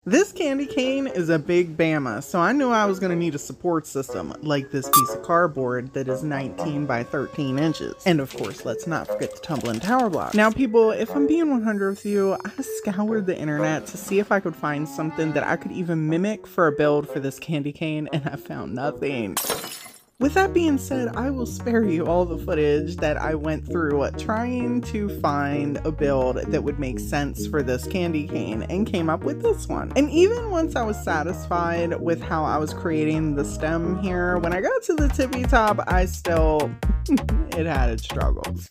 This candy cane is a big bama, so I knew I was going to need a support system, like this piece of cardboard that is 19 by 13 inches. And of course, let's not forget the tumbling tower block. Now people, if I'm being 100 with you, I scoured the internet to see if I could find something that I could even mimic for a build for this candy cane, and I found nothing. With that being said, I will spare you all the footage that I went through trying to find a build that would make sense for this candy cane and came up with this one. And even once I was satisfied with how I was creating the stem here, when I got to the tippy top, I still, it had its struggles.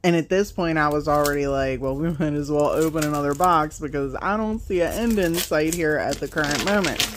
And at this point, I was already like, well, we might as well open another box because I don't see an end in sight here at the current moment.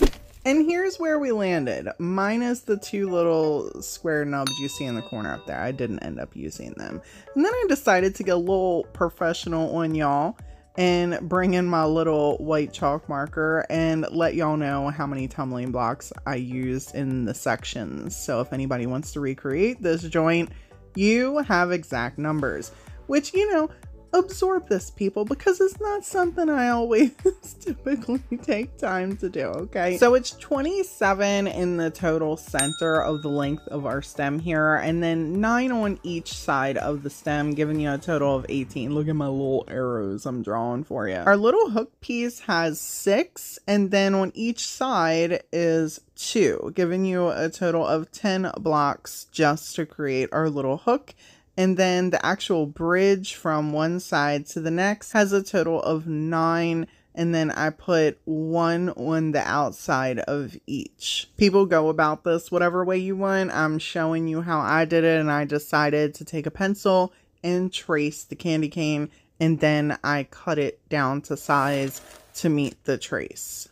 And here's where we landed, minus the two little square nubs you see in the corner up there. I didn't end up using them. And then I decided to get a little professional on y'all and bring in my little white chalk marker and let y'all know how many tumbling blocks I used in the sections. So if anybody wants to recreate this joint, you have exact numbers, which, you know, absorb this, people, because it's not something I always typically take time to do, okay? So it's 27 in the total center of the length of our stem here, and then 9 on each side of the stem, giving you a total of 18. Look at my little arrows I'm drawing for you. Our little hook piece has 6, and then on each side is 2, giving you a total of 10 blocks just to create our little hook. And then the actual bridge from one side to the next has a total of 9. And then I put 1 on the outside of each. People go about this whatever way you want. I'm showing you how I did it. And I decided to take a pencil and trace the candy cane. And then I cut it down to size to meet the trace.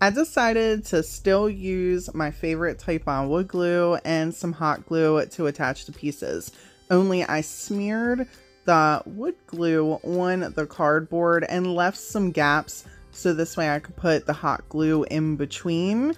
I decided to still use my favorite Type-On wood glue and some hot glue to attach the pieces. Only I smeared the wood glue on the cardboard and left some gaps so this way I could put the hot glue in between,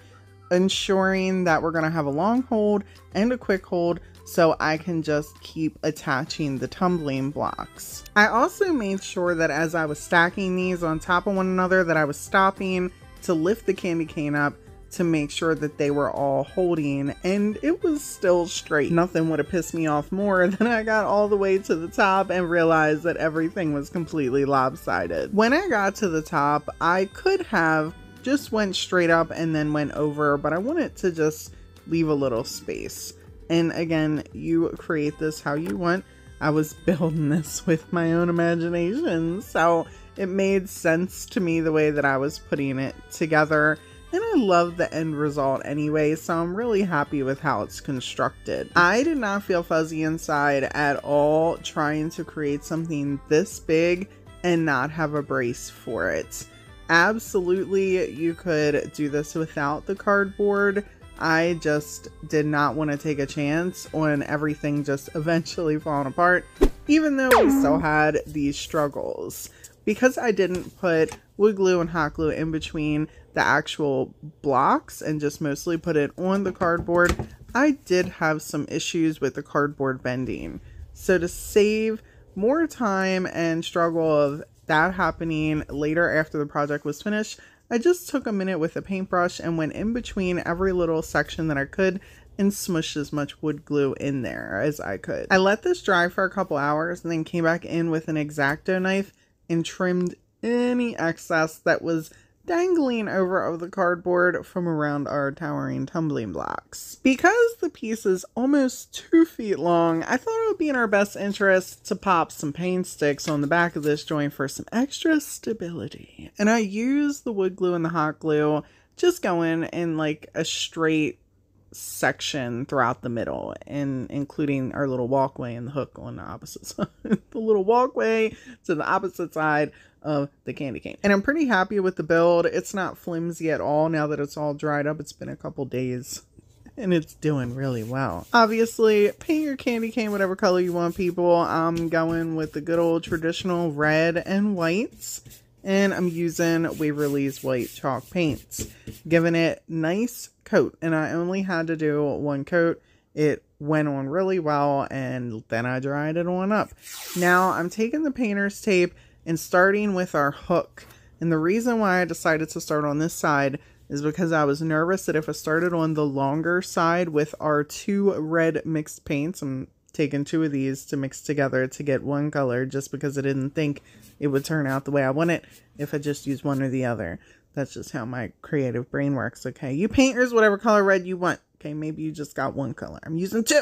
ensuring that we're going to have a long hold and a quick hold so I can just keep attaching the tumbling blocks. I also made sure that as I was stacking these on top of one another that I was stopping to lift the candy cane up to make sure that they were all holding, and it was still straight. Nothing would have pissed me off more than I got all the way to the top and realized that everything was completely lopsided. When I got to the top, I could have just went straight up and then went over, but I wanted to just leave a little space. And again, you create this how you want. I was building this with my own imagination, so it made sense to me the way that I was putting it together. And I love the end result anyway, so I'm really happy with how it's constructed. I did not feel fuzzy inside at all trying to create something this big and not have a brace for it. Absolutely, you could do this without the cardboard. I just did not want to take a chance on everything just eventually falling apart, even though we still had these struggles. Because I didn't put wood glue and hot glue in between the actual blocks and just mostly put it on the cardboard, I did have some issues with the cardboard bending. So to save more time and struggle of that happening later after the project was finished, I just took a minute with a paintbrush and went in between every little section that I could and smushed as much wood glue in there as I could. I let this dry for a couple hours and then came back in with an X-Acto knife and trimmed any excess that was dangling over the cardboard from around our towering tumbling blocks. Because the piece is almost 2 feet long, I thought it would be in our best interest to pop some paint sticks on the back of this joint for some extra stability. And I used the wood glue and the hot glue, just going in like a straight section throughout the middle, and including our little walkway and the hook on the opposite side. The little walkway to the opposite side of the candy cane. And I'm pretty happy with the build. It's not flimsy at all now that it's all dried up. It's been a couple days and it's doing really well. Obviously, paint your candy cane whatever color you want, people. I'm going with the good old traditional red and whites. And I'm using Waverly's white chalk paints, giving it nice coat. And I only had to do 1 coat. It went on really well, and then I dried it on up. Now I'm taking the painter's tape and starting with our hook And the reason why I decided to start on this side is because I was nervous that if I started on the longer side with our 2 red mixed paints, I'm taking 2 of these to mix together to get one color just because I didn't think it would turn out the way I want it if I just use one or the other. That's just how my creative brain works, okay? You paint yours whatever color red you want. Okay, maybe you just got one color. I'm using 2.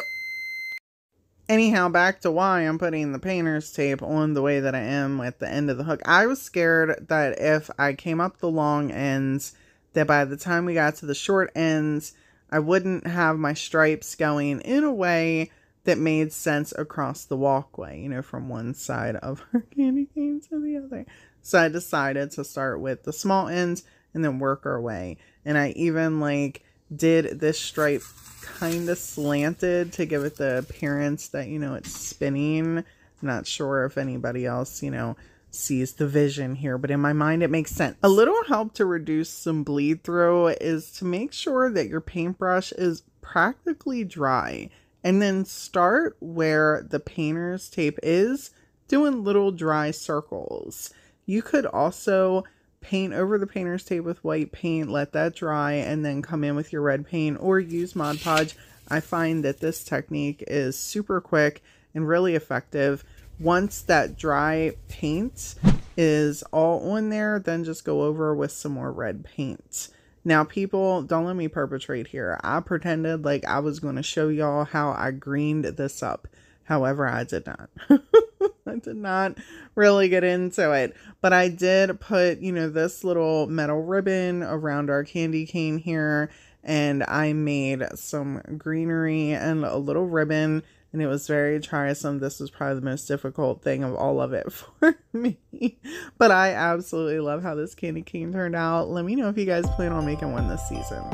Anyhow, back to why I'm putting the painter's tape on the way that I am at the end of the hook. I was scared that if I came up the long ends, that by the time we got to the short ends, I wouldn't have my stripes going in a way that made sense across the walkway, you know, from one side of our candy cane to the other. So I decided to start with the small ends and then work our way. And I even like did this stripe kind of slanted to give it the appearance that, you know, it's spinning. Not sure if anybody else, you know, sees the vision here, but in my mind it makes sense. A little help to reduce some bleed through is to make sure that your paintbrush is practically dry, and then start where the painter's tape is, doing little dry circles. You could also paint over the painter's tape with white paint, let that dry, and then come in with your red paint or use Mod Podge. I find that this technique is super quick and really effective. Once that dry paint is all on there, then just go over with some more red paint. Now, people, don't let me perpetrate here. I pretended like I was going to show y'all how I greened this up. However, I did not. I did not really get into it. But I did put, you know, this little metal ribbon around our candy cane here. And I made some greenery and a little ribbon. And it was very tiresome. This was probably the most difficult thing of all of it for me. But I absolutely love how this candy cane turned out. Let me know if you guys plan on making one this season.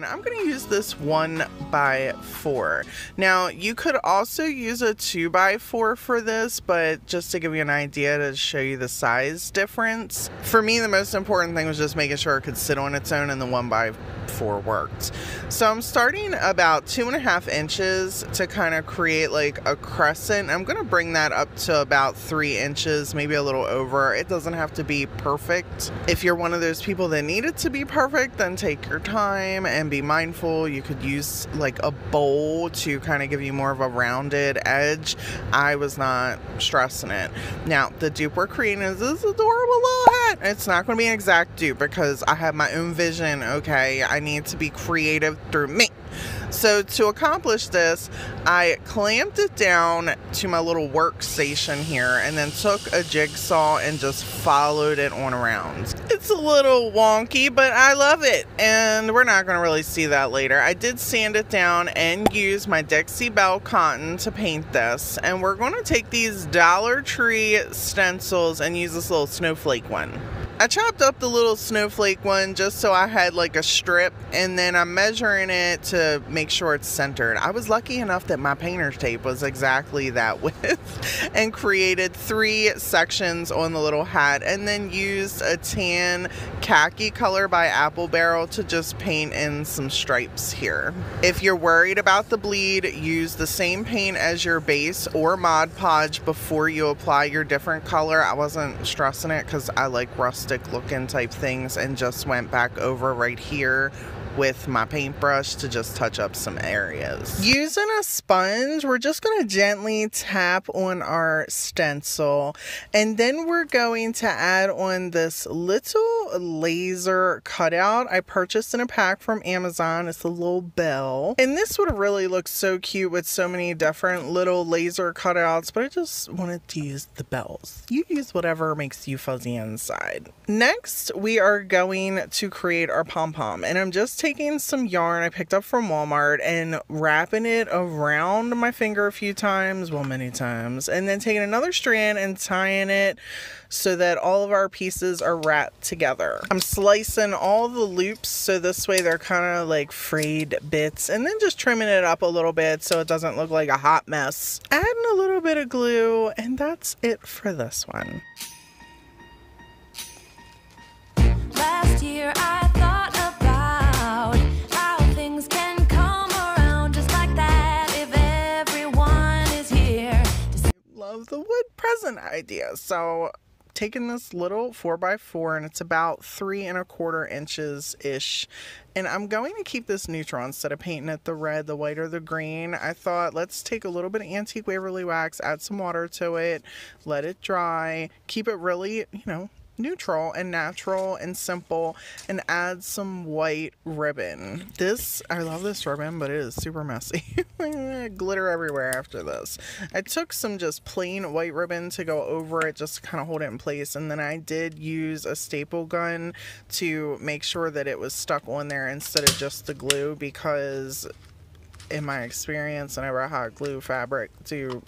I'm going to use this 1x4. Now, you could also use a 2x4 for this, but just to give you an idea to show you the size difference. For me, the most important thing was just making sure it could sit on its own, and the 1x4 worked. So I'm starting about 2.5 inches to kind of create like a crescent. I'm going to bring that up to about 3 inches, maybe a little over. It doesn't have to be perfect. If you're one of those people that need it to be perfect, then take your time and be mindful. You could use like a bowl to kind of give you more of a rounded edge. I was not stressing it. Now, the dupe we're creating is this adorable little hat. It's not going to be an exact dupe because I have my own vision, okay? I need to be creative through me. So to accomplish this, I clamped it down to my little workstation here and then took a jigsaw and just followed it on around. It's a little wonky, but I love it, and we're not going to really see that later. I did sand it down and use my Dixie Belle cotton to paint this, and we're going to take these Dollar Tree stencils and use this little snowflake one. I chopped up the little snowflake one just so I had like a strip, and then I'm measuring it to make sure it's centered. I was lucky enough that my painter's tape was exactly that width and created 3 sections on the little hat, and then used a tan khaki color by Apple Barrel to just paint in some stripes here. If you're worried about the bleed, use the same paint as your base or Mod Podge before you apply your different color. I wasn't stressing it because I like rustic looking type things, and just went back over right here with my paintbrush to just touch up some areas. Using a sponge, we're just going to gently tap on our stencil, and then we're going to add on this little laser cutout I purchased in a pack from Amazon. It's a little bell, and this would really look so cute with so many different little laser cutouts, but I just wanted to use the bells. You use whatever makes you fuzzy inside. Next, we are going to create our pom-pom, and I'm just taking some yarn I picked up from Walmart and wrapping it around my finger a few times, well, many times, and then taking another strand and tying it so that all of our pieces are wrapped together. I'm slicing all the loops so this way they're kind of like frayed bits, and then just trimming it up a little bit so it doesn't look like a hot mess. Adding a little bit of glue, and that's it for this one. Last year I thought about how things can come around just like that if everyone is here. Love the wood present idea. So taking this little 4x4, and it's about 3¼ inches ish, and I'm going to keep this neutral instead of painting it the red, the white, or the green. I thought, let's take a little bit of antique Waverly wax, add some water to it, let it dry, keep it really, you know, neutral and natural and simple, and add some white ribbon. I love this ribbon, but it is super messy. Glitter everywhere after this. I took some just plain white ribbon to go over it just to kind of hold it in place, and then I did use a staple gun to make sure that it was stuck on there instead of just the glue, because in my experience, whenever I hot glue fabric to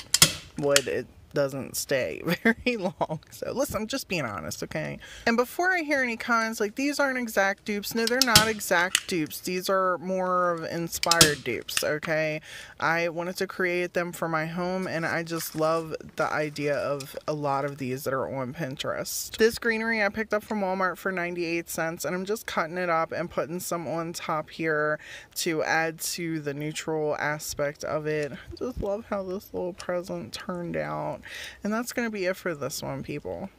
wood, it doesn't stay very long. So listen, I'm just being honest, okay? And before I hear any comments like these aren't exact dupes, no, they're not exact dupes. These are more of inspired dupes, okay? I wanted to create them for my home, and I just love the idea of a lot of these that are on Pinterest. This greenery I picked up from Walmart for 98 cents, and I'm just cutting it up and putting some on top here to add to the neutral aspect of it. I just love how this little present turned out. And that's going to be it for this one, people.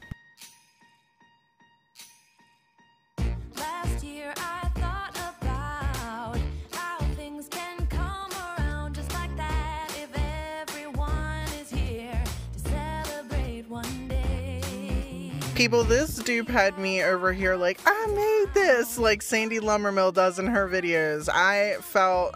Last year I thought about how things can come around just like that if everyone is here to celebrate one day. People, this dupe had me over here like, I made this, like Sandy Lumbermill does in her videos. I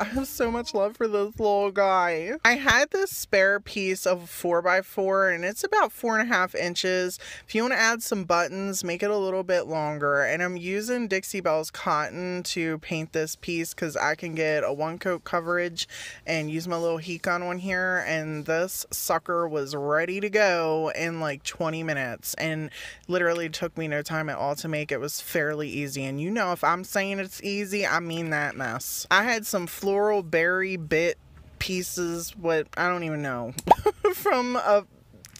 have so much love for this little guy. I had this spare piece of 4x4, and it's about 4½ inches. If you want to add some buttons, make it a little bit longer. And I'm using Dixie Belle's cotton to paint this piece because I can get a 1-coat coverage and use my little heat gun on here. And this sucker was ready to go in like 20 minutes. And literally took me no time at all to make. It was fairly easy, and you know, if I'm saying it's easy, I mean that mess. I had some floral berry bit pieces, what I don't even know, from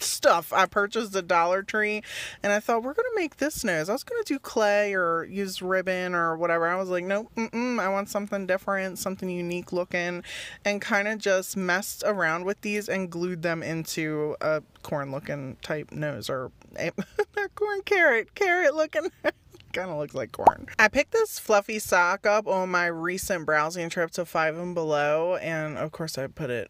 stuff I purchased at Dollar Tree, and I thought we're gonna make this nose. I was gonna do clay or use ribbon or whatever. I was like, nope, I want something different, something unique looking, and kind of just messed around with these and glued them into a corn looking type nose, or not corn, carrot looking. Kind of looks like corn. I picked this fluffy sock up on my recent browsing trip to Five and Below, and of course I put it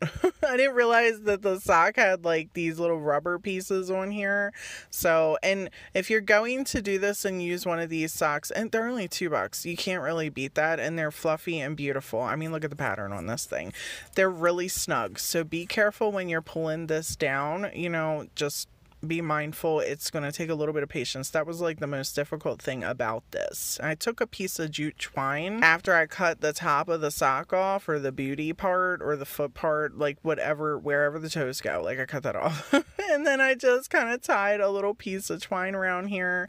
I didn't realize that the sock had like these little rubber pieces on here. So, and if you're going to do this and use one of these socks, and they're only $2, you can't really beat that, and they're fluffy and beautiful. I mean, look at the pattern on this thing. They're really snug, so be careful when you're pulling this down, you know, just be mindful. It's going to take a little bit of patience. That was like the most difficult thing about this. I took a piece of jute twine after I cut the top of the sock off, or the booty part or the foot part, like whatever, wherever the toes go, like I cut that off. And then I just kind of tied a little piece of twine around here,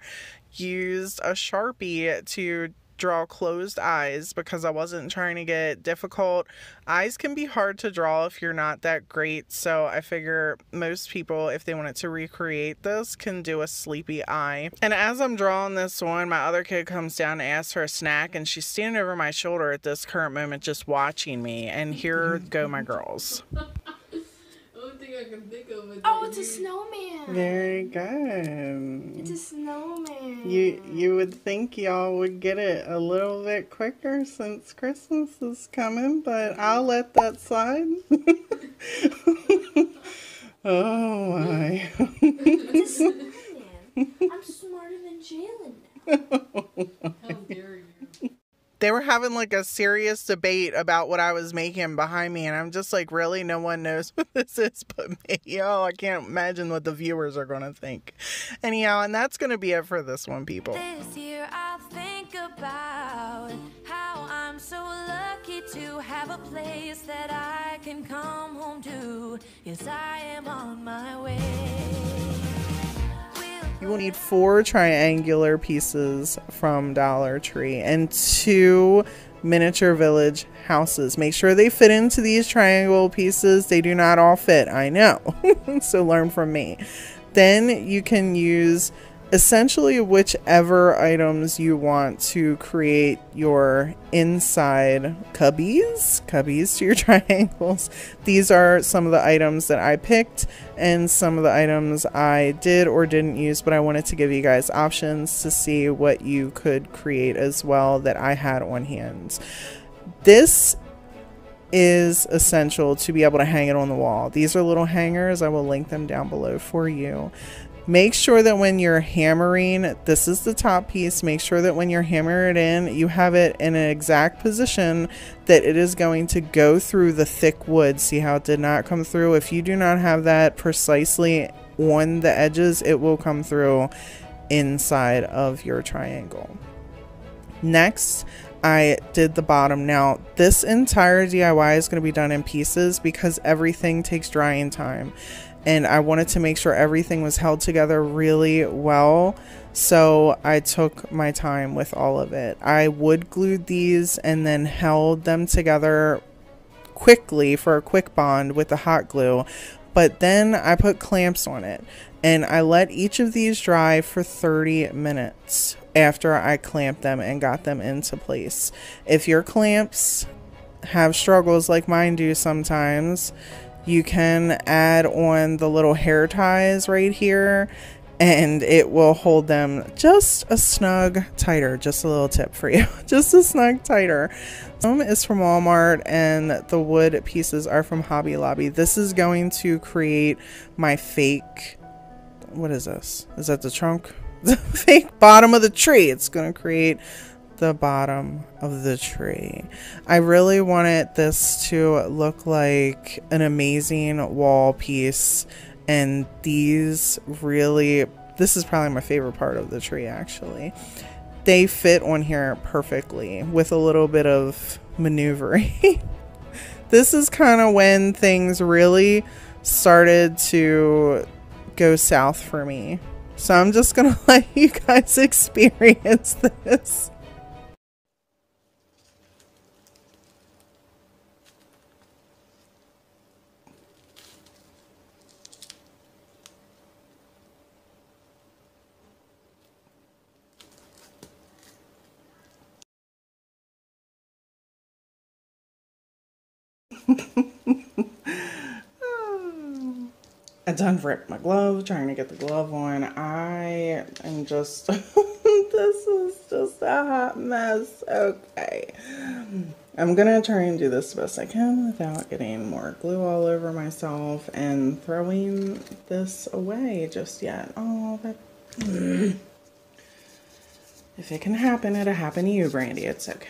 used a Sharpie to draw closed eyes because I wasn't trying to get difficult. Eyes can be hard to draw if you're not that great, so I figure most people, if they wanted to recreate this, can do a sleepy eye. And as I'm drawing this one, my other kid comes down and asks for a snack, and she's standing over my shoulder at this current moment just watching me, and here go my girls. I can think of it. Oh, it's a snowman. Very good. It's a snowman. You would think y'all would get it a little bit quicker since Christmas is coming, but I'll let that slide. Oh my. It's a snowman. I'm smarter than Jalen now. How dare you? They were having like a serious debate about what I was making behind me, and I'm just like, really? No one knows what this is but me. Oh, I can't imagine what the viewers are going to think. Anyhow, and that's going to be it for this one, people. This year I think about how I'm so to have a place that I can come home to. Yes, I am on my way. You will need 4 triangular pieces from Dollar Tree and 2 miniature village houses. Make sure they fit into these triangle pieces. They do not all fit, I know. So learn from me. Then you can use essentially whichever items you want to create your inside cubbies to your triangles. These are some of the items that I picked and some of the items I did or didn't use, but I wanted to give you guys options to see what you could create as well that I had on hand. This is essential to be able to hang it on the wall. These are little hangers. I will link them down below for you. Make sure that when you're hammering, this is the top piece, make sure that when you're hammering it in, you have it in an exact position that it is going to go through the thick wood. See how it did not come through? If you do not have that precisely on the edges, it will come through inside of your triangle. Next, I did the bottom. Now, this entire DIY is going to be done in pieces because everything takes drying time. And I wanted to make sure everything was held together really well. So I took my time with all of it. I wood glued these and then held them together quickly for a quick bond with the hot glue. But then I put clamps on it. And I let each of these dry for 30 minutes after I clamped them and got them into place. If your clamps have struggles like mine do sometimes, you can add on the little hair ties right here and it will hold them just a snug tighter. Just a little tip for you. Just a snug tighter. Some is from Walmart and the wood pieces are from Hobby Lobby. This is going to create my fake, what is this? Is that the trunk? The fake bottom of the tree. It's going to create the bottom of the tree. I really wanted this to look like an amazing wall piece, and these really, this is probably my favorite part of the tree actually. They fit on here perfectly with a little bit of maneuvering. This is kind of when things really started to go south for me. So I'm just gonna let you guys experience this. I done ripped my glove, trying to get the glove on. I am just, this is just a hot mess. Okay. I'm gonna try and do this the best I can without getting more glue all over myself and throwing this away just yet. Oh, that, if it can happen, it'll happen to you, Brandy. It's okay.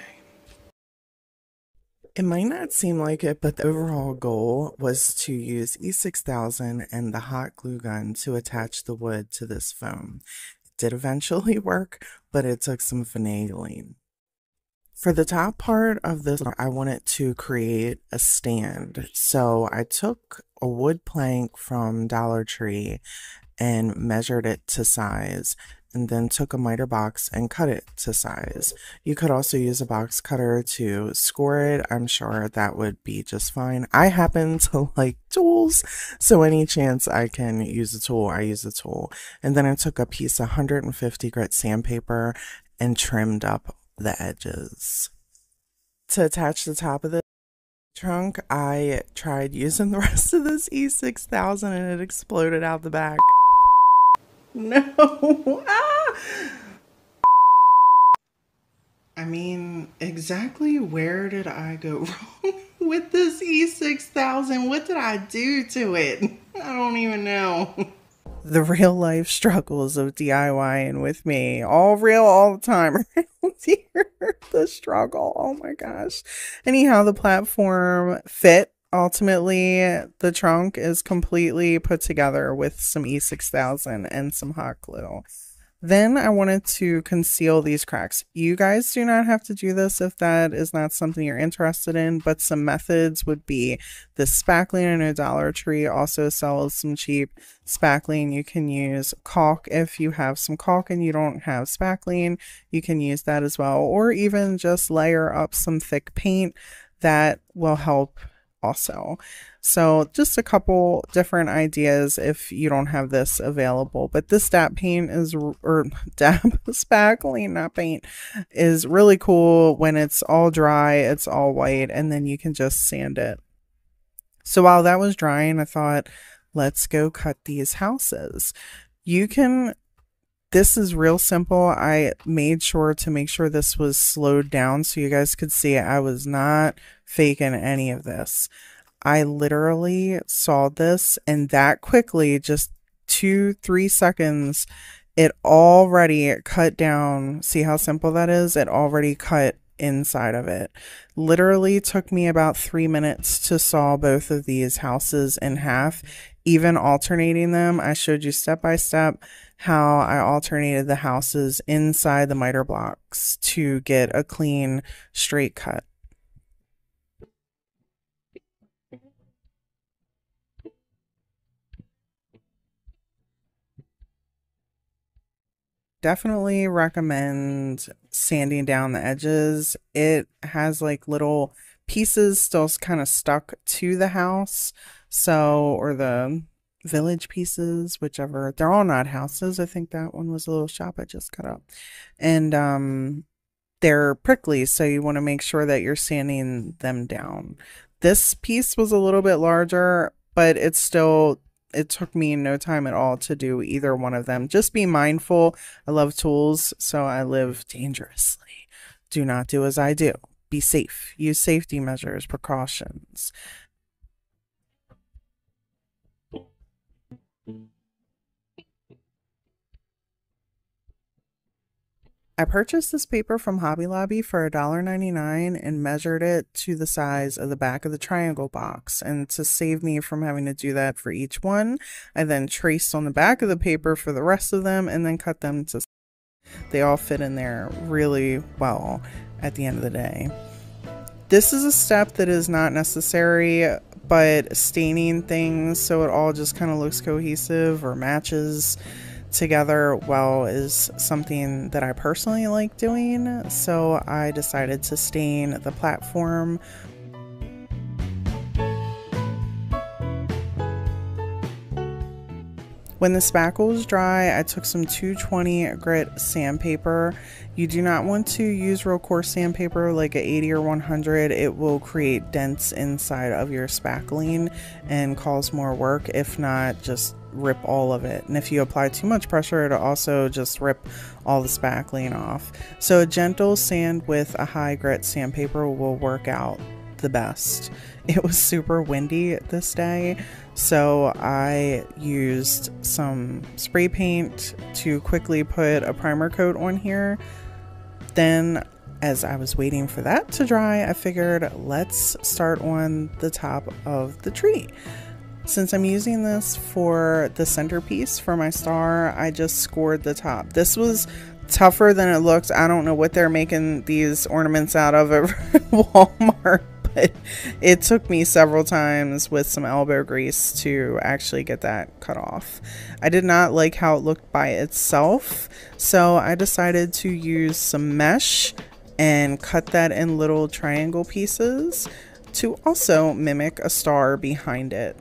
It might not seem like it, but the overall goal was to use E6000 and the hot glue gun to attach the wood to this foam. It did eventually work, but it took some finagling. For the top part of this, I wanted to create a stand. So I took a wood plank from Dollar Tree and measured it to size, and then took a miter box and cut it to size. You could also use a box cutter to score it. I'm sure that would be just fine. I happen to like tools, so any chance I can use a tool, I use a tool. And then I took a piece of 150 grit sandpaper and trimmed up the edges. To attach the top of the trunk, I tried using the rest of this E6000 and it exploded out the back. No. Ah! I mean, exactly where did I go wrong with this E6000? What did I do to it? I don't even know. The real life struggles of DIYing with me. All real all the time around here. The struggle. Oh my gosh. Anyhow, the platform fit. Ultimately, the trunk is completely put together with some E6000 and some hot glue. Then I wanted to conceal these cracks. You guys do not have to do this if that is not something you're interested in, but some methods would be the spackling. I know Dollar Tree also sells some cheap spackling. You can use caulk if you have some caulk and you don't have spackling. You can use that as well, or even just layer up some thick paint. That will help also. So just a couple different ideas if you don't have this available. But this DAP paint is, or DAP spackling, not paint, is really cool when it's all dry, it's all white, and then you can just sand it. So while that was drying, I thought, let's go cut these houses. You can, this is real simple. I made sure to make sure this was slowed down so you guys could see it. I was not faking any of this. I literally saw this, and that quickly, just 2-3 seconds, it already cut down. See how simple that is? It already cut inside of it. Literally took me about 3 minutes to saw both of these houses in half, even alternating them. I showed you step by step how I alternated the houses inside the miter blocks to get a clean, straight cut. Definitely recommend sanding down the edges. It has like little pieces still kind of stuck to the house, so, or the village pieces, whichever. They're all not houses. I think that one was a little shop I just cut up, and they're prickly, so you want to make sure that you're sanding them down. This piece was a little bit larger, but it's still, it took me no time at all to do either one of them. Just be mindful. I love tools, so I live dangerously. Do not do as I do. Be safe. Use safety measures, precautions. I purchased this paper from Hobby Lobby for $1.99 and measured it to the size of the back of the triangle box. And to save me from having to do that for each one, I then traced on the back of the paper for the rest of them and then cut them to, they all fit in there really well at the end of the day. This is a step that is not necessary, but staining things so it all just kind of looks cohesive or matches together well is something that I personally like doing, so I decided to stain the platform. When the spackle was dry, I took some 220 grit sandpaper. You do not want to use real coarse sandpaper like a 80 or 100. It will create dents inside of your spackling and cause more work, if not just rip all of it. And if you apply too much pressure, it'll also just rip all the spackling off. So a gentle sand with a high grit sandpaper will work out the best. It was super windy this day, so I used some spray paint to quickly put a primer coat on here. Then as I was waiting for that to dry, I figured let's start on the top of the tree. Since I'm using this for the centerpiece for my star, I just scored the top. This was tougher than it looked. I don't know what they're making these ornaments out of at Walmart, but it took me several times with some elbow grease to actually get that cut off. I did not like how it looked by itself, so I decided to use some mesh and cut that in little triangle pieces to also mimic a star behind it.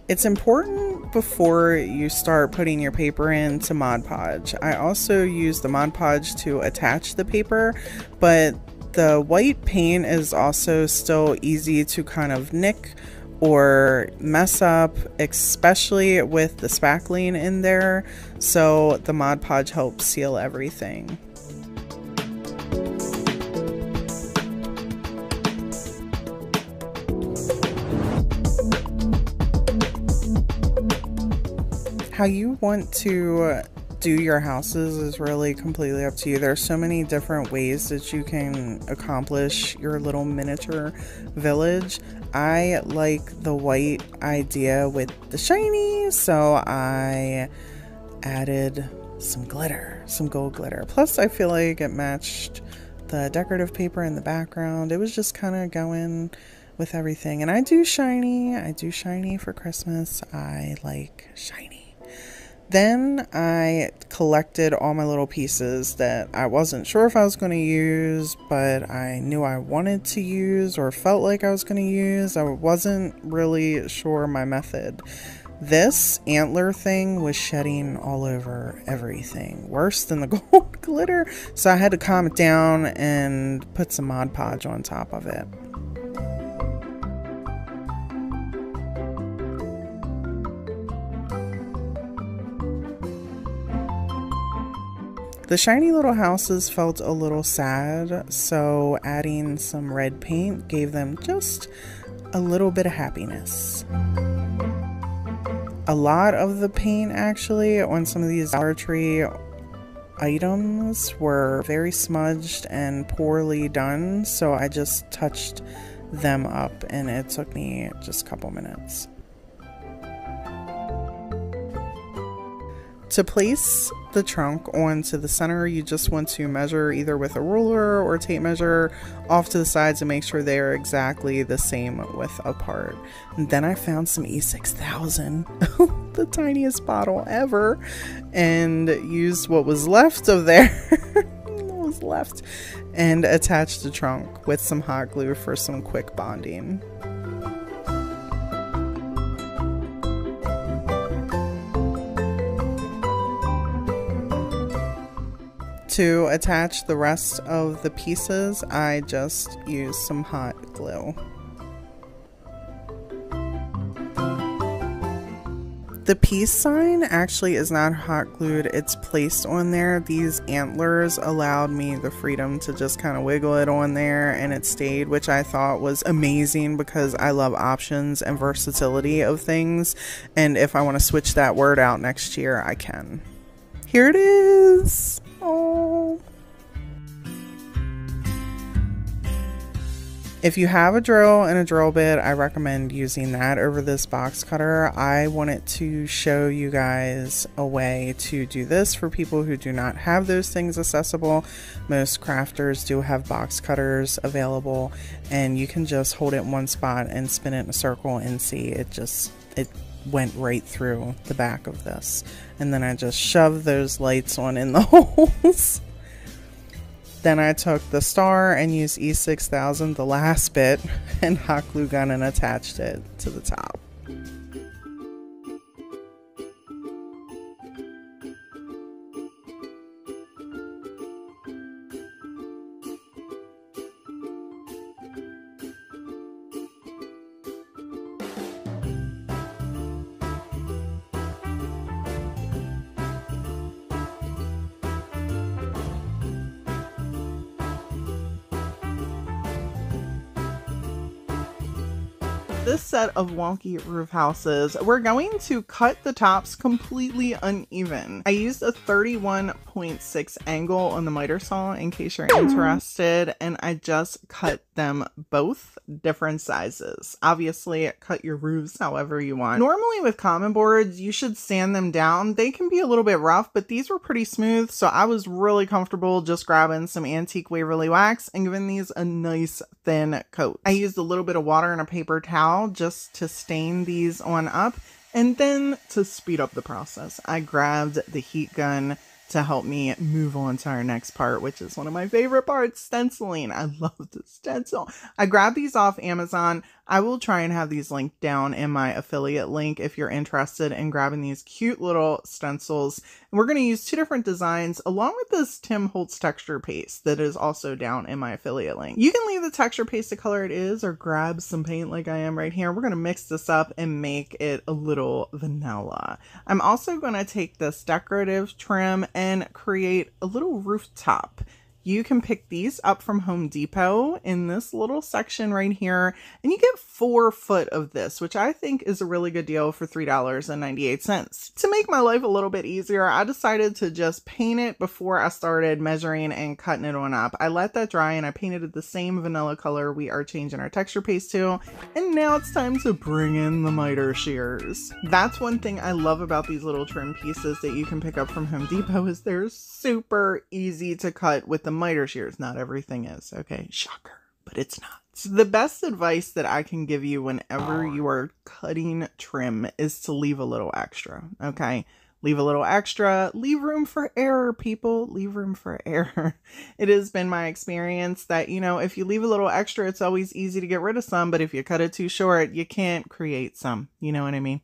It's important before you start putting your paper into Mod Podge. I also use the Mod Podge to attach the paper, but the white paint is also still easy to kind of nick or mess up, especially with the spackling in there. So the Mod Podge helps seal everything. How you want to do your houses is really completely up to you. There's so many different ways that you can accomplish your little miniature village. I like the white idea with the shiny, so I added some glitter, some gold glitter. Plus I feel like it matched the decorative paper in the background. It was just kind of going with everything. And I do shiny for Christmas. I like shiny. Then I collected all my little pieces that I wasn't sure if I was going to use, but I knew I wanted to use or felt like I was going to use. I wasn't really sure my method. This antler thing was shedding all over everything, worse than the gold glitter. So I had to calm it down and put some Mod Podge on top of it. The shiny little houses felt a little sad, so adding some red paint gave them just a little bit of happiness. A lot of the paint actually on some of these Dollar Tree items were very smudged and poorly done, so I just touched them up and it took me just a couple minutes. To place the trunk onto the center, you just want to measure either with a ruler or tape measure off to the sides and make sure they are exactly the same width apart. And then I found some E6000, the tiniest bottle ever, and used what was left of there, what was left, and attached the trunk with some hot glue for some quick bonding. To attach the rest of the pieces, I just used some hot glue. The peace sign actually is not hot glued, it's placed on there. These antlers allowed me the freedom to just kind of wiggle it on there and it stayed, which I thought was amazing because I love options and versatility of things. And if I want to switch that word out next year, I can. Here it is. Oh. If you have a drill and a drill bit, I recommend using that over this box cutter. I wanted to show you guys a way to do this for people who do not have those things accessible. Most crafters do have box cutters available, and you can just hold it in one spot and spin it in a circle and see it went right through the back of this. And then I just shoved those lights on in the holes. Then I took the star and used E6000, the last bit, and hot glue gun and attached it to the top. This set of wonky roof houses, we're going to cut the tops completely uneven. I used a 31.6 angle on the miter saw in case you're interested, and I just cut them both different sizes. Obviously, cut your roofs however you want. Normally with common boards, you should sand them down. They can be a little bit rough, but these were pretty smooth, so I was really comfortable just grabbing some antique Waverly wax and giving these a nice thin coat. I used a little bit of water and a paper towel just to stain these on up, and then to speed up the process, I grabbed the heat gun to help me move on to our next part, which is one of my favorite parts, stenciling. I love the stencil. I grabbed these off Amazon. I will try and have these linked down in my affiliate link if you're interested in grabbing these cute little stencils. And we're going to use two different designs along with this Tim Holtz texture paste that is also down in my affiliate link. You can leave the texture paste the color it is or grab some paint like I am right here. We're going to mix this up and make it a little vanilla. I'm also going to take this decorative trim and create a little rooftop You can pick these up from Home Depot in this little section right here, and you get 4 foot of this, which I think is a really good deal for $3.98. To make my life a little bit easier, I decided to just paint it before I started measuring and cutting it on up. I let that dry and I painted it the same vanilla color we are changing our texture paste to, and now it's time to bring in the miter shears. That's one thing I love about these little trim pieces that you can pick up from Home Depot is they're super easy to cut with the miter shears. Not everything is, okay? Shocker, but it's not. The best advice that I can give you whenever you are cutting trim is to leave a little extra, okay? Leave a little extra, leave room for error, people, leave room for error. It has been my experience that, you know, if you leave a little extra, it's always easy to get rid of some, but if you cut it too short, you can't create some, you know what I mean?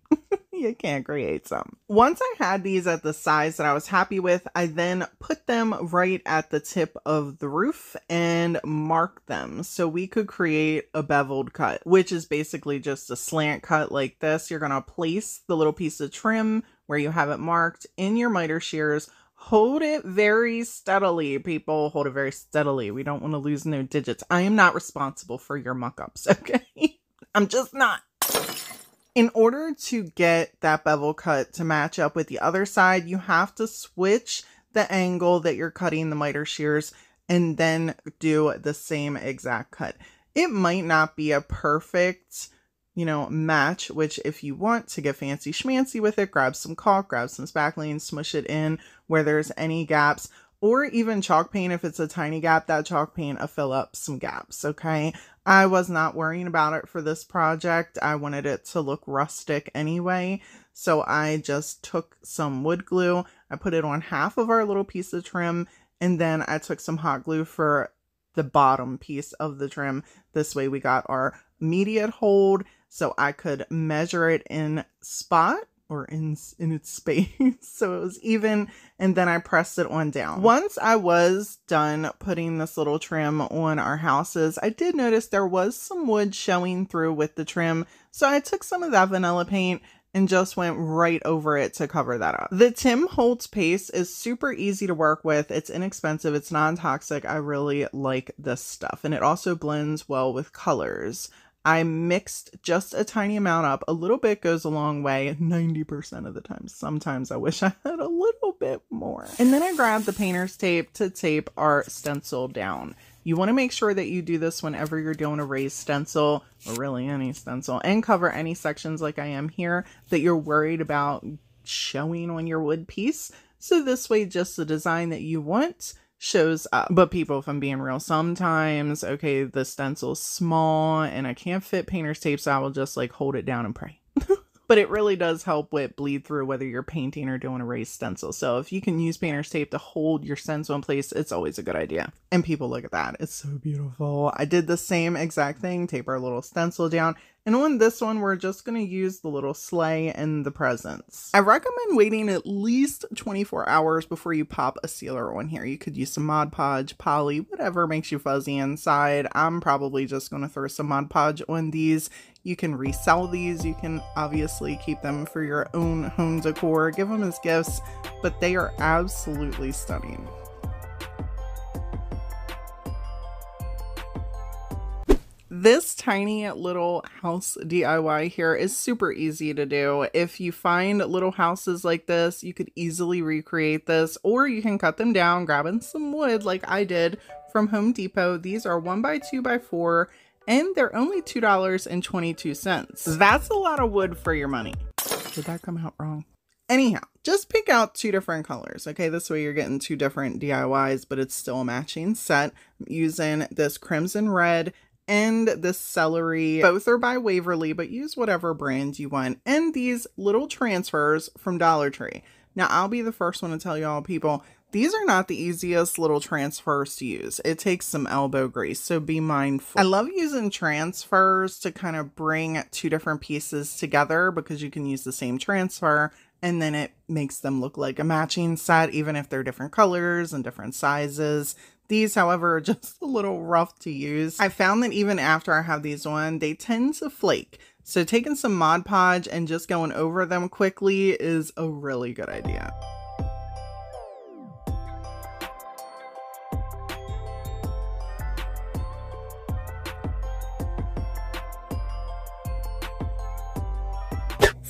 You can't create some. Once I had these at the size that I was happy with, I then put them right at the tip of the roof and marked them so we could create a beveled cut, which is basically just a slant cut like this. You're gonna place the little piece of trim where you have it marked in your miter shears. Hold it very steadily, people. Hold it very steadily. We don't want to lose no digits. I am not responsible for your muck-ups, okay? I'm just not. In order to get that bevel cut to match up with the other side, you have to switch the angle that you're cutting the miter shears and then do the same exact cut. It might not be a perfect, you know, match, which if you want to get fancy schmancy with it, grab some caulk, grab some spackling, smush it in where there's any gaps, or even chalk paint. If it's a tiny gap, that chalk paint will fill up some gaps, okay? I was not worrying about it for this project. I wanted it to look rustic anyway, so I just took some wood glue, I put it on half of our little piece of trim, and then I took some hot glue for the bottom piece of the trim. This way we got our immediate hold, so I could measure it in spot or in its space so it was even, and then I pressed it on down. Once I was done putting this little trim on our houses, I did notice there was some wood showing through with the trim, so I took some of that vanilla paint and just went right over it to cover that up. The Tim Holtz paste is super easy to work with. It's inexpensive, it's non-toxic. I really like this stuff, and it also blends well with colors. I mixed just a tiny amount up. A little bit goes a long way 90% of the time. Sometimes I wish I had a little bit more. And then I grabbed the painter's tape to tape our stencil down. You want to make sure that you do this whenever you're doing a raised stencil, or really any stencil, and cover any sections like I am here that you're worried about showing on your wood piece. So this way, just the design that you want shows up. But people, if I'm being real, sometimes, okay, the stencil's small and I can't fit painter's tape, so I will just like hold it down and pray. But it really does help with bleed through whether you're painting or doing a raised stencil. So if you can use painter's tape to hold your stencil in place, it's always a good idea. And people, look at that. It's so beautiful. I did the same exact thing, tape our little stencil down. And on this one, we're just going to use the little sleigh and the presents. I recommend waiting at least 24 hours before you pop a sealer on here. You could use some Mod Podge, poly, whatever makes you fuzzy inside. I'm probably just going to throw some Mod Podge on these. You can resell these. You can obviously keep them for your own home decor, give them as gifts, but they are absolutely stunning. This tiny little house DIY here is super easy to do. If you find little houses like this, you could easily recreate this, or you can cut them down, grabbing some wood like I did from Home Depot. These are 1x2x4 and they're only $2.22. That's a lot of wood for your money. Did that come out wrong? Anyhow, just pick out 2 different colors. Okay, this way you're getting 2 different DIYs, but it's still a matching set. I'm using this crimson red and this celery. Both are by Waverly, but use whatever brand you want. And these little transfers from Dollar Tree. Now, I'll be the first one to tell y'all, people, these are not the easiest little transfers to use. It takes some elbow grease, so be mindful. I love using transfers to kind of bring 2 different pieces together because you can use the same transfer and then it makes them look like a matching set, even if they're different colors and different sizes. These, however, are just a little rough to use. I found that even after I have these on, they tend to flake. So taking some Mod Podge and just going over them quickly is a really good idea.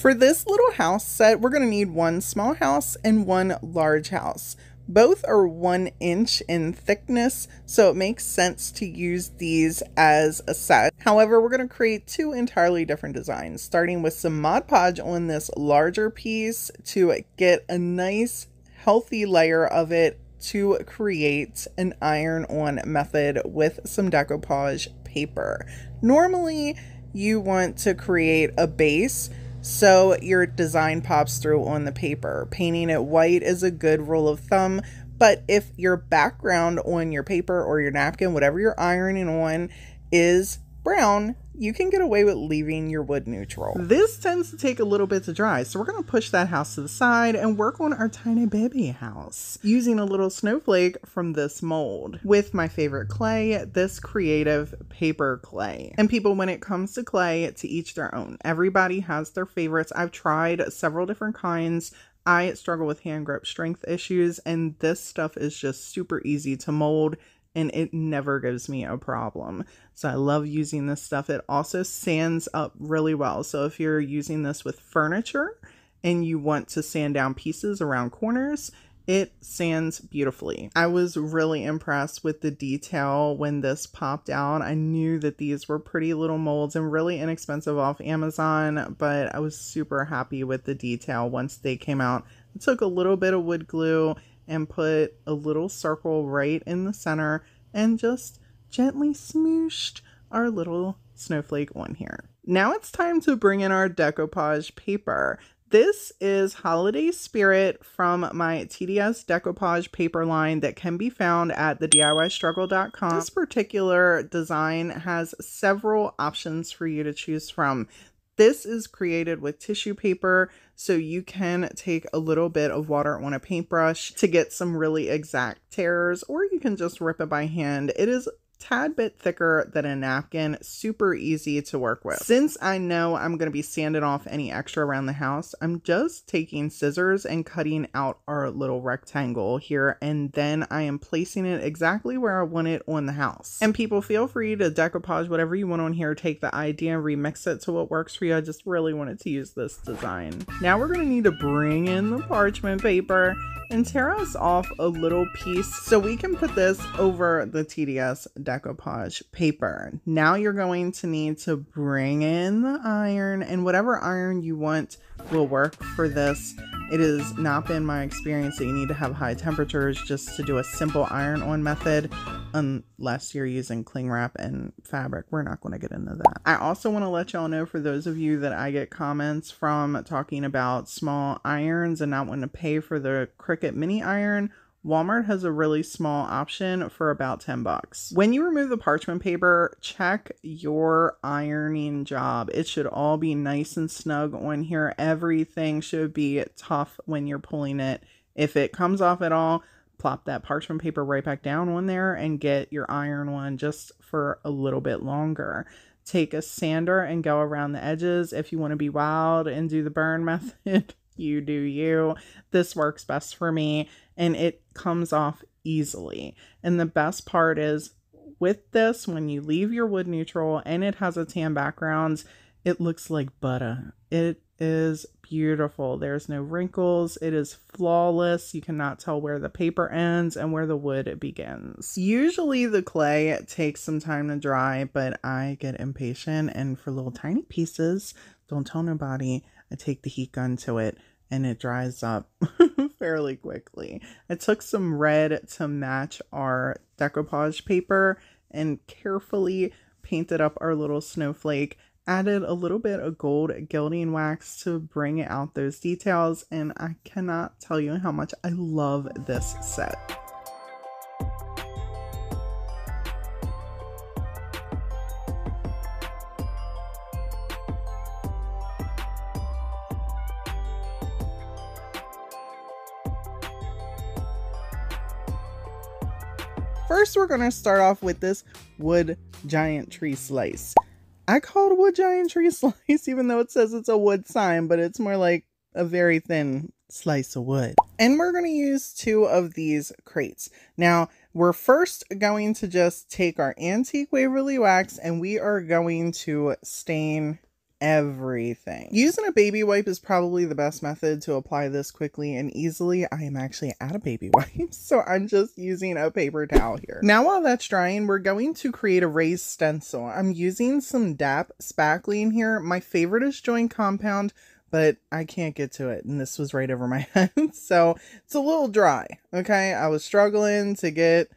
For this little house set, we're going to need one small house and one large house. Both are 1 inch in thickness, so it makes sense to use these as a set. However, we're going to create 2 entirely different designs, starting with some Mod Podge on this larger piece to get a nice healthy layer of it to create an iron-on method with some decoupage paper. Normally, you want to create a base so your design pops through on the paper. Painting it white is a good rule of thumb, but if your background on your paper or your napkin, whatever you're ironing on, is brown, you can get away with leaving your wood neutral. This tends to take a little bit to dry, so we're going to push that house to the side and work on our tiny baby house using a little snowflake from this mold with my favorite clay, this creative paper clay. And people, when it comes to clay, to each their own. Everybody has their favorites. I've tried several different kinds. I struggle with hand grip strength issues, and this stuff is just super easy to mold and it never gives me a problem. So I love using this stuff. It also sands up really well. So if you're using this with furniture and you want to sand down pieces around corners, it sands beautifully. I was really impressed with the detail when this popped out. I knew that these were pretty little molds and really inexpensive off Amazon, but I was super happy with the detail once they came out. I took a little bit of wood glue and put a little circle right in the center and just gently smooshed our little snowflake on here. Now it's time to bring in our decoupage paper. This is Holiday Spirit from my TDS Decoupage Paper line that can be found at thediystruggle.com. This particular design has several options for you to choose from. This is created with tissue paper, so you can take a little bit of water on a paintbrush to get some really exact tears, or you can just rip it by hand. It is tad bit thicker than a napkin, super easy to work with. Since I know I'm going to be sanding off any extra around the house, I'm just taking scissors and cutting out our little rectangle here, and then I am placing it exactly where I want it on the house. And people, feel free to decoupage whatever you want on here, take the idea and remix it to what works for you. I just really wanted to use this design. Now we're going to need to bring in the parchment paper and tear us off a little piece so we can put this over the TDS decoupage paper. Now you're going to need to bring in the iron, and whatever iron you want will work for this. It has not been my experience that you need to have high temperatures just to do a simple iron-on method, unless you're using cling wrap and fabric. We're not going to get into that. I also want to let y'all know, for those of you that I get comments from talking about small irons and not wanting to pay for the Cricut mini iron, Walmart has a really small option for about 10 bucks. When you remove the parchment paper, check your ironing job. It should all be nice and snug on here. Everything should be tough when you're pulling it. If it comes off at all, plop that parchment paper right back down on there and get your iron one just for a little bit longer. Take a sander and go around the edges. If you want to be wild and do the burn method, you do you. This works best for me, and it comes off easily. And the best part is, with this, when you leave your wood neutral and it has a tan background, it looks like butter. It is beautiful. There's no wrinkles. It is flawless. You cannot tell where the paper ends and where the wood begins. Usually the clay takes some time to dry, but I get impatient, and for little tiny pieces, don't tell nobody, I take the heat gun to it and it dries up fairly quickly. I took some red to match our decoupage paper and carefully painted up our little snowflake, added a little bit of gold gilding wax to bring out those details, and I cannot tell you how much I love this set. First, we're going to start off with this wood giant tree slice. I call it a wood giant tree slice, even though it says it's a wood sign, but it's more like a very thin slice of wood. And we're going to use 2 of these crates. Now, we're first going to just take our antique Waverly wax and we are going to stain everything. Using a baby wipe is probably the best method to apply this quickly and easily. I am actually out of baby wipes, so I'm just using a paper towel here. Now while that's drying, we're going to create a raised stencil. I'm using some DAP spackling here. My favorite is Joint Compound, but I can't get to it, and this was right over my head, so it's a little dry, okay? I was struggling to get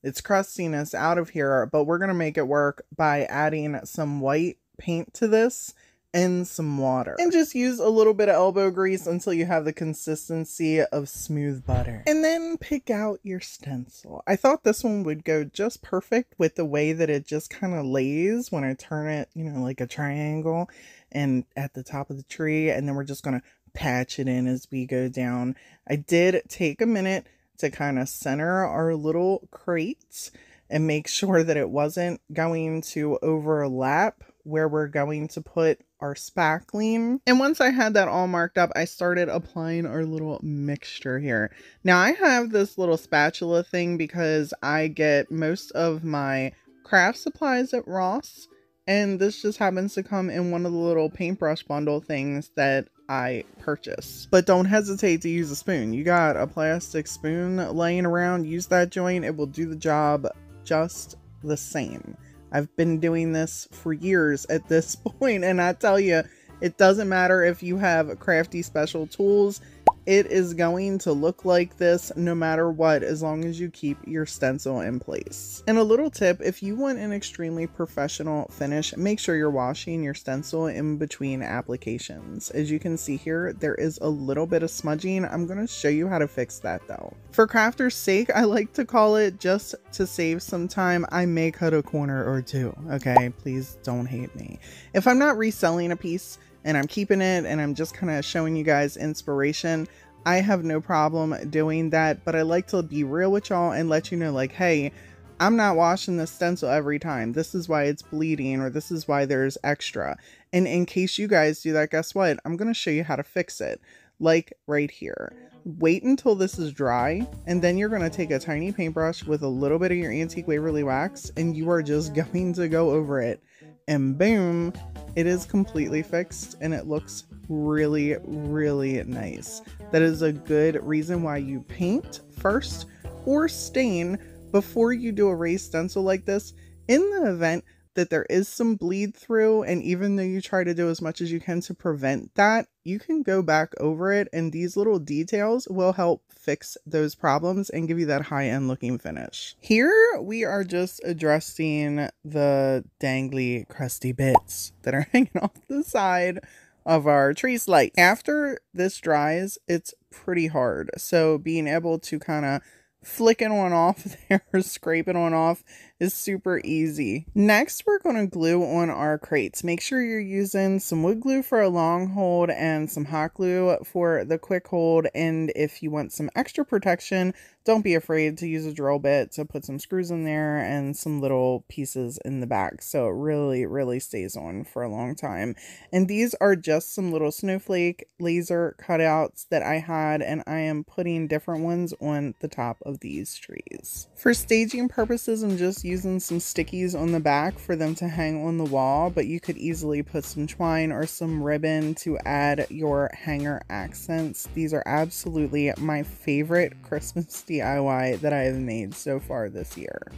its crustiness out of here, but we're gonna make it work by adding some white paint to this and some water, and just use a little bit of elbow grease until you have the consistency of smooth butter, and then pick out your stencil. I thought this one would go just perfect with the way that it just kind of lays when I turn it, you know, like a triangle and at the top of the tree, and then we're just gonna patch it in as we go down. I did take a minute to kind of center our little crates and make sure that it wasn't going to overlap where we're going to put our spackling. And once I had that all marked up, I started applying our little mixture here. Now I have this little spatula thing because I get most of my craft supplies at Ross, and this just happens to come in one of the little paintbrush bundle things that I purchase. But don't hesitate to use a spoon. You got a plastic spoon laying around, use that joint. It will do the job just the same. I've been doing this for years at this point, and I tell you, it doesn't matter if you have crafty special tools. It is going to look like this no matter what, as long as you keep your stencil in place. And a little tip, if you want an extremely professional finish, make sure you're washing your stencil in between applications. As you can see here, there is a little bit of smudging. I'm going to show you how to fix that though. For crafters' sake, I like to call it, just to save some time, I may cut a corner or two. Okay, please don't hate me. If I'm not reselling a piece, and I'm keeping it and I'm just kind of showing you guys inspiration, I have no problem doing that. But I like to be real with y'all and let you know, like, hey, I'm not washing this stencil every time. This is why it's bleeding, or this is why there's extra. And in case you guys do that, guess what? I'm going to show you how to fix it. Like right here. Wait until this is dry, and then you're going to take a tiny paintbrush with a little bit of your Antique Waverly wax, and you are just going to go over it. And boom, it is completely fixed, and it looks really, really nice. That is a good reason why you paint first or stain before you do a raised stencil like this, in the event that there is some bleed through. And even though you try to do as much as you can to prevent that, you can go back over it, and these little details will help fix those problems and give you that high-end looking finish. Here we are just addressing the dangly crusty bits that are hanging off the side of our tree slice. After this dries, it's pretty hard, so being able to kind of flicking one off there, scraping one off, is super easy. Next, we're going to glue on our crates. Make sure you're using some wood glue for a long hold and some hot glue for the quick hold. And if you want some extra protection, don't be afraid to use a drill bit to put some screws in there and some little pieces in the back, so it really, really stays on for a long time. And these are just some little snowflake laser cutouts that I had, and I am putting different ones on the top of these trees. For staging purposes, I'm just using some stickies on the back for them to hang on the wall, but you could easily put some twine or some ribbon to add your hanger accents. These are absolutely my favorite Christmas DIY that I have made so far this year.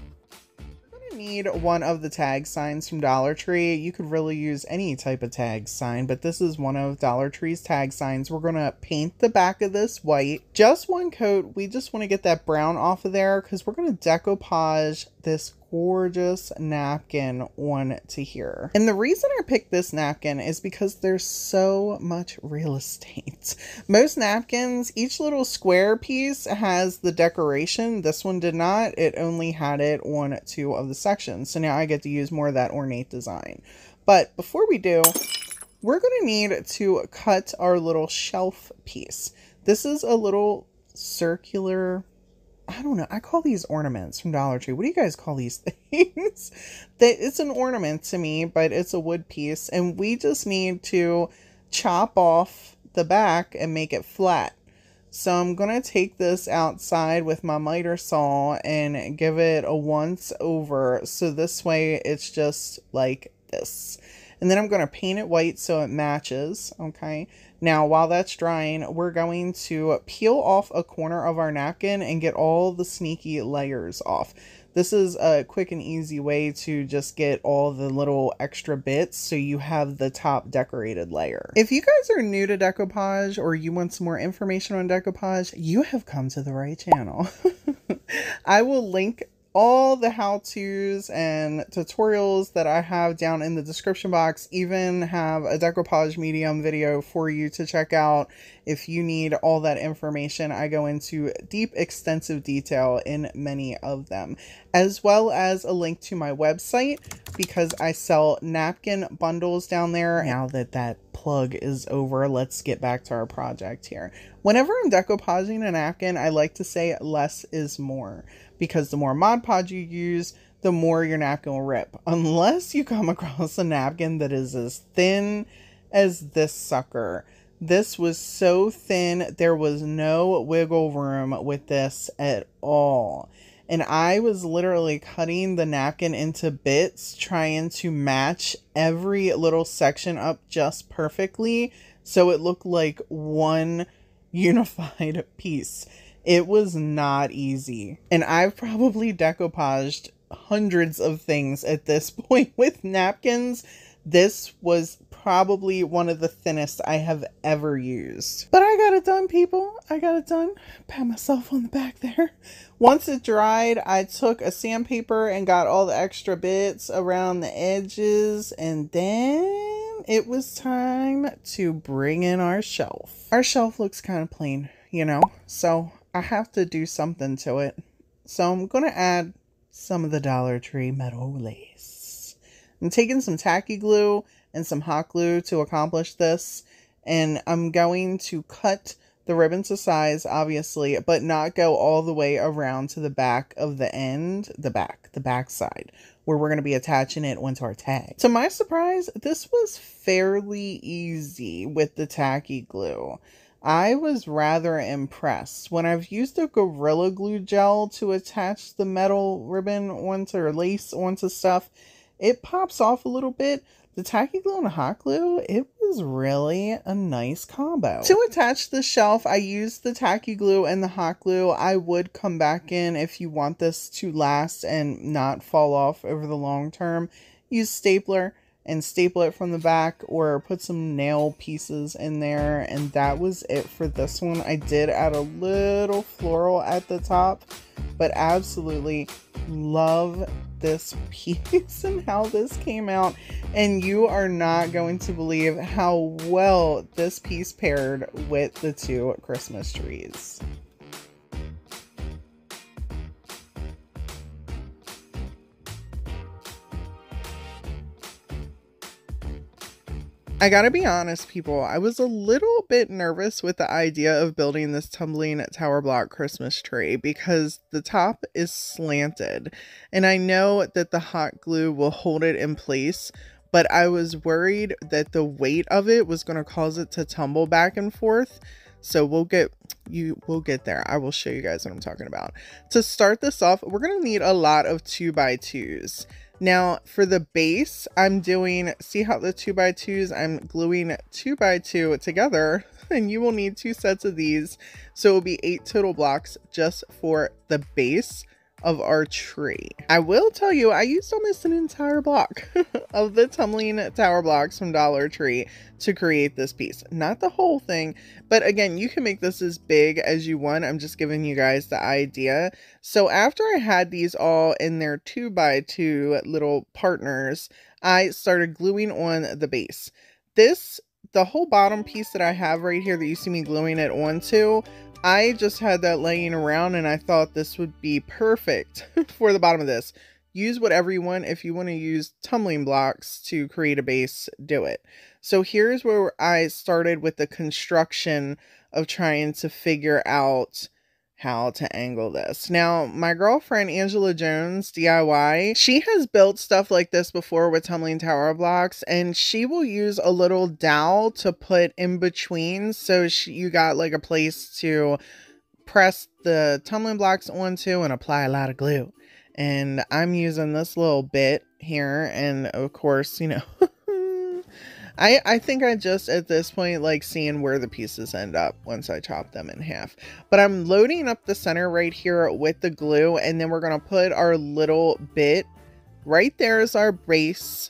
Need one of the tag signs from Dollar Tree. You could really use any type of tag sign, but this is one of Dollar Tree's tag signs. We're gonna paint the back of this white, just one coat. We just want to get that brown off of there because we're gonna decoupage this gorgeous napkin on to here. And the reason I picked this napkin is because there's so much real estate. Most napkins, each little square piece has the decoration. This one did not. It only had it on two of the sections. So now I get to use more of that ornate design. But before we do, we're going to need to cut our little shelf piece. This is a little circular, I don't know, I call these ornaments from Dollar Tree. What do you guys call these things? It's an ornament to me, but it's a wood piece, and we just need to chop off the back and make it flat. So I'm going to take this outside with my miter saw and give it a once over, so this way it's just like this. And then I'm going to paint it white so it matches. Okay. Now, while that's drying, we're going to peel off a corner of our napkin and get all the sneaky layers off. This is a quick and easy way to just get all the little extra bits so you have the top decorated layer. If you guys are new to decoupage or you want some more information on decoupage, you have come to the right channel. I will link all the how-tos and tutorials that I have down in the description box. Even have a decoupage medium video for you to check out if you need all that information. I go into deep, extensive detail in many of them, as well as a link to my website because I sell napkin bundles down there. Now that that plug is over, let's get back to our project here. Whenever I'm decoupaging a napkin, I like to say less is more, because the more Mod Podge you use, the more your napkin will rip. Unless you come across a napkin that is as thin as this sucker. This was so thin, there was no wiggle room with this at all. And I was literally cutting the napkin into bits, trying to match every little section up just perfectly so it looked like one unified piece. It was not easy. And I've probably decoupaged hundreds of things at this point with napkins. This was probably one of the thinnest I have ever used. But I got it done, people. I got it done. Pat myself on the back there. Once it dried, I took a sandpaper and got all the extra bits around the edges. And then it was time to bring in our shelf. Our shelf looks kind of plain, you know, so I have to do something to it. So I'm going to add some of the Dollar Tree metal lace. I'm taking some tacky glue and some hot glue to accomplish this. And I'm going to cut the ribbon to size, obviously, but not go all the way around to the back of the end, the back side, where we're going to be attaching it onto our tag. To my surprise, this was fairly easy with the tacky glue. I was rather impressed. When I've used a Gorilla Glue gel to attach the metal ribbon onto or lace onto stuff, it pops off a little bit. The tacky glue and the hot glue, it was really a nice combo. To attach the shelf, I used the tacky glue and the hot glue. I would come back in if you want this to last and not fall off over the long term. Use stapler and staple it from the back or put some nail pieces in there, and that was it for this one. I did add a little floral at the top, but absolutely love this piece and how this came out, and you are not going to believe how well this piece paired with the two Christmas trees. I gotta be honest, people, I was a little bit nervous with the idea of building this tumbling tower block Christmas tree because the top is slanted, and I know that the hot glue will hold it in place, but I was worried that the weight of it was going to cause it to tumble back and forth. So we'll get there. I will show you guys what I'm talking about. To start this off, we're going to need a lot of 2x2s. Now for the base, I'm doing, see how the 2x2s, I'm gluing 2x2 together, and you will need 2 sets of these. So it will be 8 total blocks just for the base of our tree. I will tell you, I used almost an entire block of the tumbling tower blocks from Dollar Tree to create this piece. Not the whole thing, but again, you can make this as big as you want. I'm just giving you guys the idea. So after I had these all in their 2x2 little partners, I started gluing on the base. The whole bottom piece that I have right here that you see me gluing it onto, I just had that laying around and I thought this would be perfect for the bottom of this. Use whatever you want. If you want to use tumbling blocks to create a base, do it. So here's where I started with the construction of trying to figure out how to angle this. Now, my girlfriend, Angela Jones, DIY, she has built stuff like this before with tumbling tower blocks, and she will use a little dowel to put in between. So you got like a place to press the tumbling blocks onto and apply a lot of glue. And I'm using this little bit here. And of course, you know, I think I just at this point like seeing where the pieces end up once I chop them in half. But I'm loading up the center right here with the glue, and then we're going to put our little bit right there is our brace,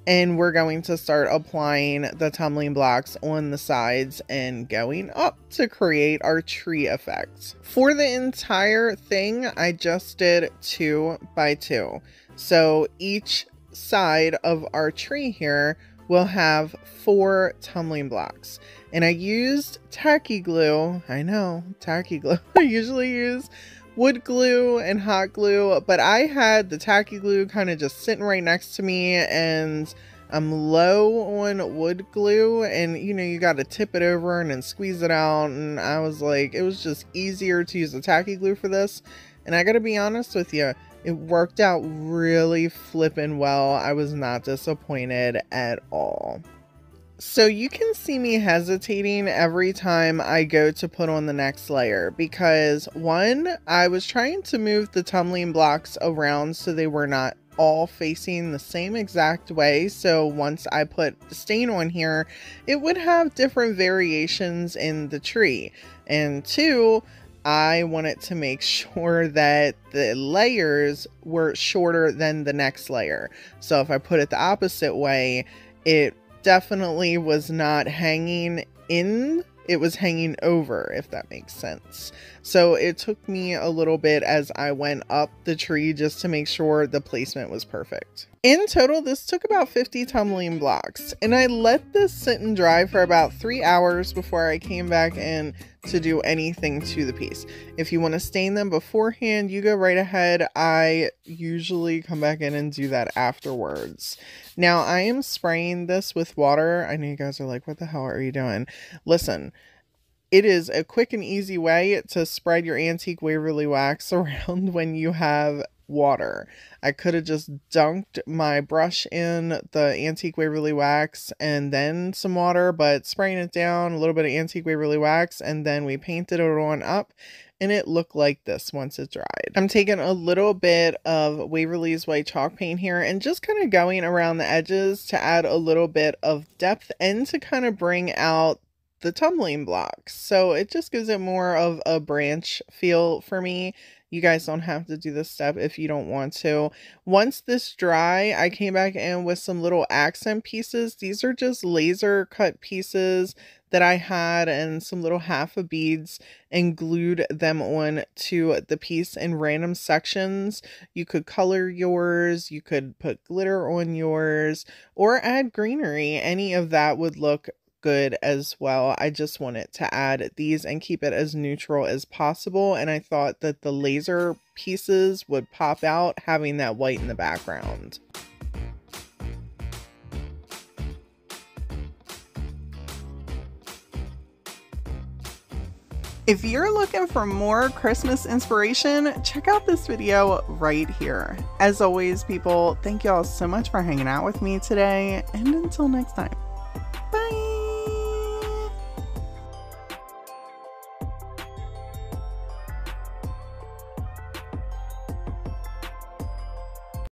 and we're going to start applying the tumbling blocks on the sides and going up to create our tree effect. For the entire thing, I just did 2 by 2. So each side of our tree here will have 4 tumbling blocks. And I used tacky glue. I know, tacky glue. I usually use wood glue and hot glue, but I had the tacky glue kind of just sitting right next to me, and I'm low on wood glue, and you know, you got to tip it over and then squeeze it out, and I was like, it was just easier to use the tacky glue for this. And I gotta be honest with you, it worked out really flippin' well. I was not disappointed at all. So you can see me hesitating every time I go to put on the next layer because, one, I was trying to move the tumbling blocks around so they were not all facing the same exact way. So once I put the stain on here, it would have different variations in the tree. And 2, I wanted to make sure that the layers were shorter than the next layer. So if I put it the opposite way, it definitely was not hanging in, it was hanging over, if that makes sense. So it took me a little bit as I went up the tree just to make sure the placement was perfect. In total, this took about 50 tumbling blocks, and I let this sit and dry for about 3 hours before I came back in to do anything to the piece. If you want to stain them beforehand, you go right ahead. I usually come back in and do that afterwards. Now I am spraying this with water. I know you guys are like, what the hell are you doing? Listen, it is a quick and easy way to spread your antique Waverly wax around when you have water. I could have just dunked my brush in the antique Waverly wax and then some water, but spraying it down, a little bit of antique Waverly wax, and then we painted it on up, and it looked like this once it dried. I'm taking a little bit of Waverly's white chalk paint here and just kind of going around the edges to add a little bit of depth and to kind of bring out the tumbling blocks. So it just gives it more of a branch feel for me. You guys don't have to do this step if you don't want to. Once this dry, I came back in with some little accent pieces. These are just laser cut pieces that I had and some little half of beads, and glued them on to the piece in random sections. You could color yours, you could put glitter on yours, or add greenery. Any of that would look good as well. I just wanted to add these and keep it as neutral as possible, and I thought that the laser pieces would pop out having that white in the background. If you're looking for more Christmas inspiration, check out this video right here. As always, people, thank y'all so much for hanging out with me today, and until next time.